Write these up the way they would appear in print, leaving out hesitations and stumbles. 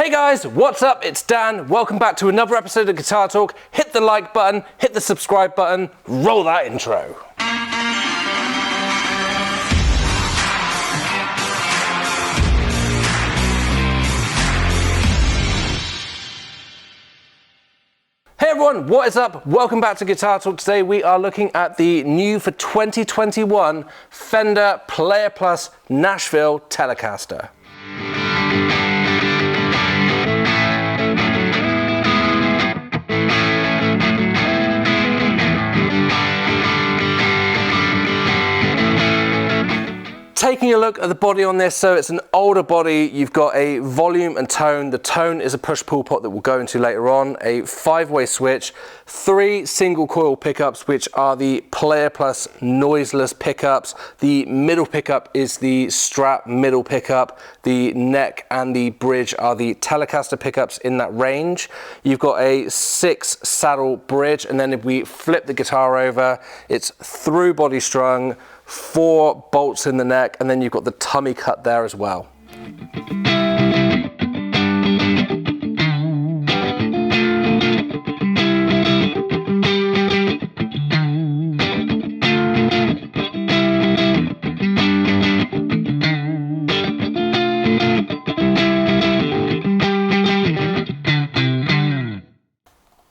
Hey guys, what's up? It's Dan. Welcome back to another episode of Guitar Talk. Hit the like button, hit the subscribe button, roll that intro. Hey everyone, what is up? Welcome back to Guitar Talk. Today we are looking at the new for 2021 Fender Player Plus Nashville Telecaster. Taking a look at the body on this, so it's an older body. You've got a volume and tone. The tone is a push-pull pot that we'll go into later on, a 5-way switch, 3 single coil pickups, which are the Player Plus noiseless pickups. The middle pickup is the Strat middle pickup. The neck and the bridge are the Telecaster pickups in that range. You've got a 6 saddle bridge, and then if we flip the guitar over, it's through body strung, 4 bolts in the neck, and then you've got the tummy cut there as well.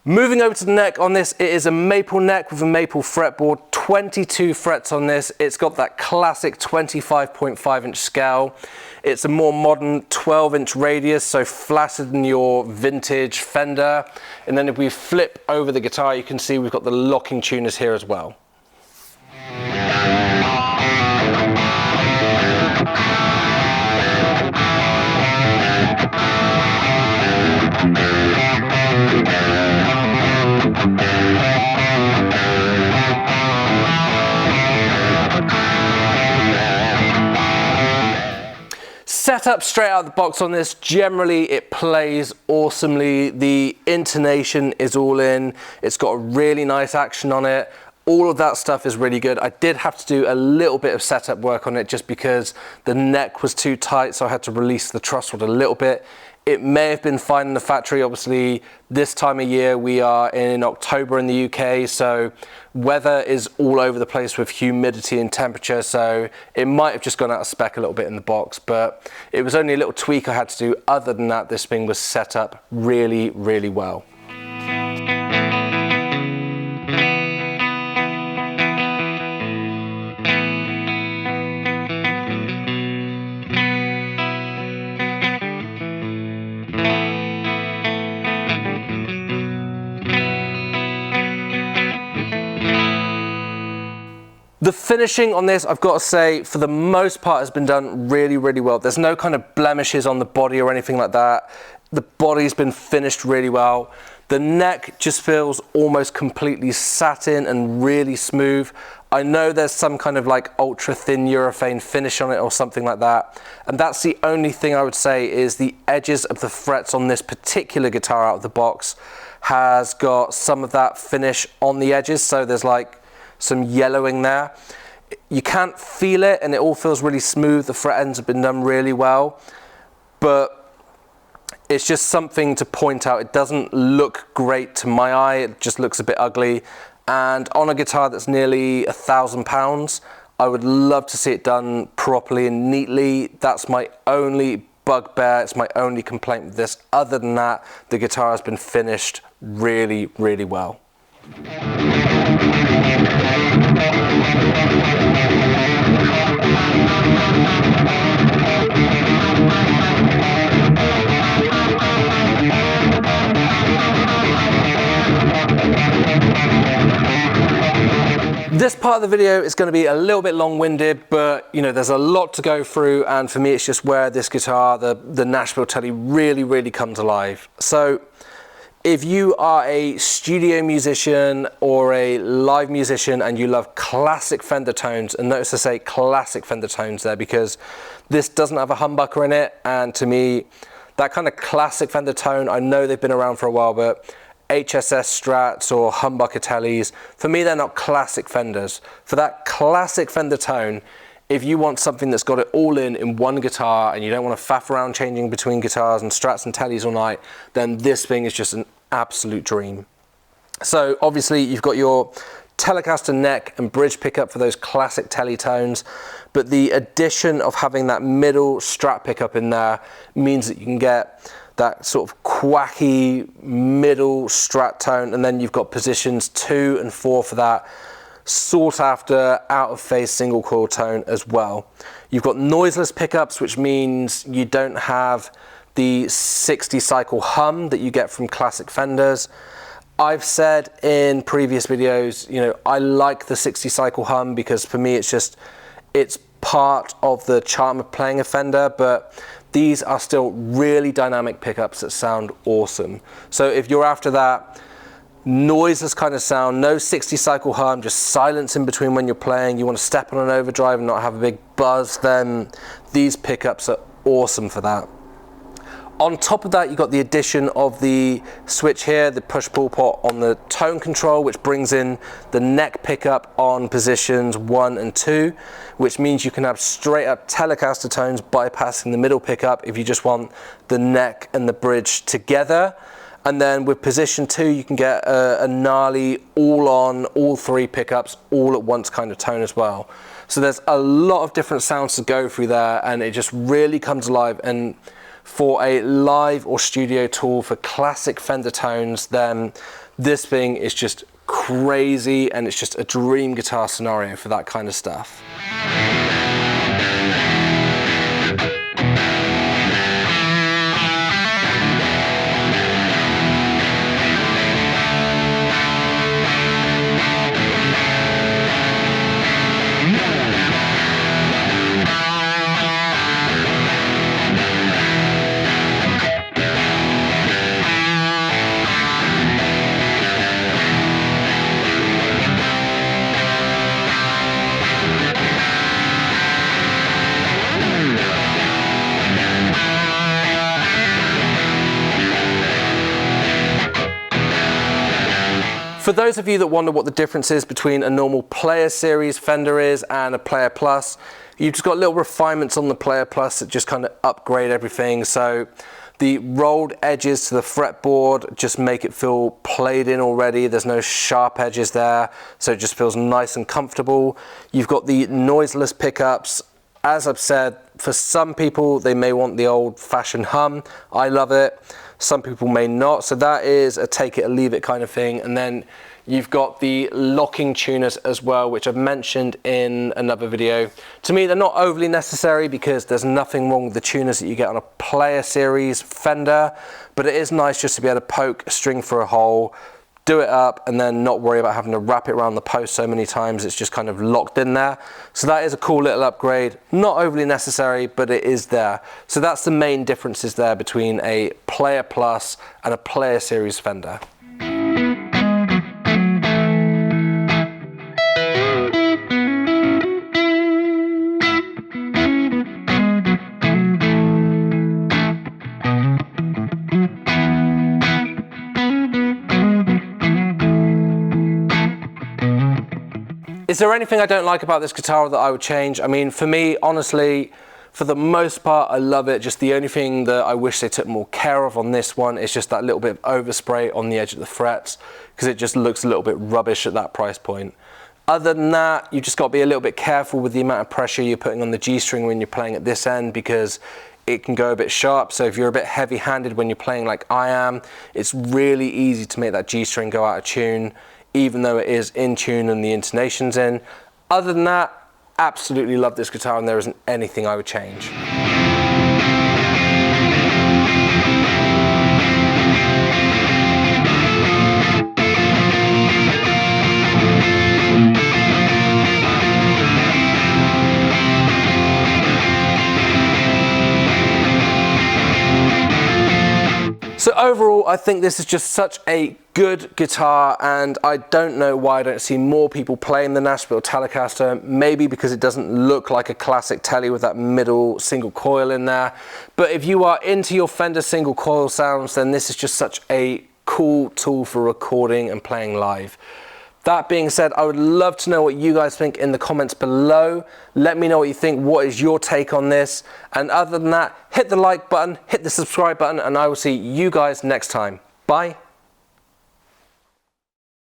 Moving over to the neck on this, it is a maple neck with a maple fretboard, 22 frets on this. It's got that classic 25.5 inch scale. It's a more modern 12-inch radius, so flatter than your vintage Fender. And then if we flip over the guitar, you can see we've got the locking tuners here as well. Set up straight out of the box on this, generally it plays awesomely. The intonation is all in. It's got a really nice action on it. All of that stuff is really good. I did have to do a little bit of setup work on it just because the neck was too tight, so I had to release the truss rod a little bit. It may have been fine in the factory. Obviously, this time of year, we are in October in the UK, so weather is all over the place with humidity and temperature, so it might have just gone out of spec a little bit in the box, but it was only a little tweak I had to do. Other than that, this thing was set up really, really well. The finishing on this, I've got to say, for the most part has been done really, really well. There's no kind of blemishes on the body or anything like that. The body's been finished really well. The neck just feels almost completely satin and really smooth. I know there's some kind of like ultra thin urethane finish on it or something like that. And that's the only thing I would say is the edges of the frets on this particular guitar out of the box has got some of that finish on the edges. So there's like some yellowing there. You can't feel it and it all feels really smooth. The fret ends have been done really well, but it's just something to point out. It doesn't look great to my eye. It just looks a bit ugly. And on a guitar that's nearly £1,000, I would love to see it done properly and neatly. That's my only bugbear. It's my only complaint with this. Other than that, the guitar has been finished really, really well. This part of the video is going to be a little bit long-winded, but you know, there's a lot to go through, and for me it's just where this guitar, the Nashville Tele, really comes alive. So if you are a studio musician or a live musician and you love classic Fender tones, and notice I say classic Fender tones there because this doesn't have a humbucker in it, and to me that kind of classic Fender tone, I know they've been around for a while, but HSS Strats or humbucker Teles, for me they're not classic Fenders. For that classic Fender tone, if you want something that's got it all in one guitar and you don't want to faff around changing between guitars and Strats and Teles all night, then this thing is just an absolute dream. So obviously you've got your Telecaster neck and bridge pickup for those classic Tele tones, but the addition of having that middle Strat pickup in there means that you can get that sort of quacky middle Strat tone, and then you've got positions 2 and 4 for that sought after out of phase single coil tone as well. You've got noiseless pickups, which means you don't have the 60 cycle hum that you get from classic Fenders. I've said in previous videos, you know, I like the 60 cycle hum because for me it's part of the charm of playing a Fender, but these are still really dynamic pickups that sound awesome. So if you're after that noiseless kind of sound, no 60 cycle hum, just silence in between when you're playing, you want to step on an overdrive and not have a big buzz, then these pickups are awesome for that. On top of that, you've got the addition of the switch here, the push-pull pot on the tone control, which brings in the neck pickup on positions 1 and 2, which means you can have straight up Telecaster tones bypassing the middle pickup if you just want the neck and the bridge together. And then with position 2, you can get a gnarly all-on, all 3 pickups, all at once kind of tone as well. So there's a lot of different sounds to go through there, and it just really comes alive. And for a live or studio tool for classic Fender tones, then this thing is just crazy, and it's just a dream guitar scenario for that kind of stuff. For those of you that wonder what the difference is between a normal Player Series Fender is and a Player Plus, you've just got little refinements on the Player Plus that just kind of upgrade everything. So the rolled edges to the fretboard just make it feel played in already. There's no sharp edges there, so it just feels nice and comfortable. You've got the noiseless pickups. As I've said, for some people, they may want the old-fashioned hum. I love it. Some people may not. So that is a take it or leave it kind of thing. And then you've got the locking tuners as well, which I've mentioned in another video. To me, they're not overly necessary because there's nothing wrong with the tuners that you get on a Player Series Fender, but it is nice just to be able to poke a string through a hole, do it up, and then not worry about having to wrap it around the post so many times. It's just kind of locked in there. So that is a cool little upgrade. Not overly necessary, but it is there. So that's the main differences there between a Player Plus and a Player Series Fender. Is there anything I don't like about this guitar that I would change? I mean, for me, honestly, for the most part, I love it. Just the only thing that I wish they took more care of on this one is just that little bit of overspray on the edge of the frets, because it just looks a little bit rubbish at that price point. Other than that, you just got to be a little bit careful with the amount of pressure you're putting on the G string when you're playing at this end, because it can go a bit sharp. So if you're a bit heavy-handed when you're playing like I am, it's really easy to make that G string go out of tune, even though it is in tune and the intonation's in. Other than that, absolutely love this guitar, and there isn't anything I would change. So overall, I think this is just such a good guitar, and I don't know why I don't see more people playing the Nashville Telecaster. Maybe because it doesn't look like a classic Tele with that middle single coil in there. But if you are into your Fender single coil sounds, then this is just such a cool tool for recording and playing live. That being said, I would love to know what you guys think in the comments below. Let me know what you think. What is your take on this? And other than that, hit the like button, hit the subscribe button, and I will see you guys next time. Bye.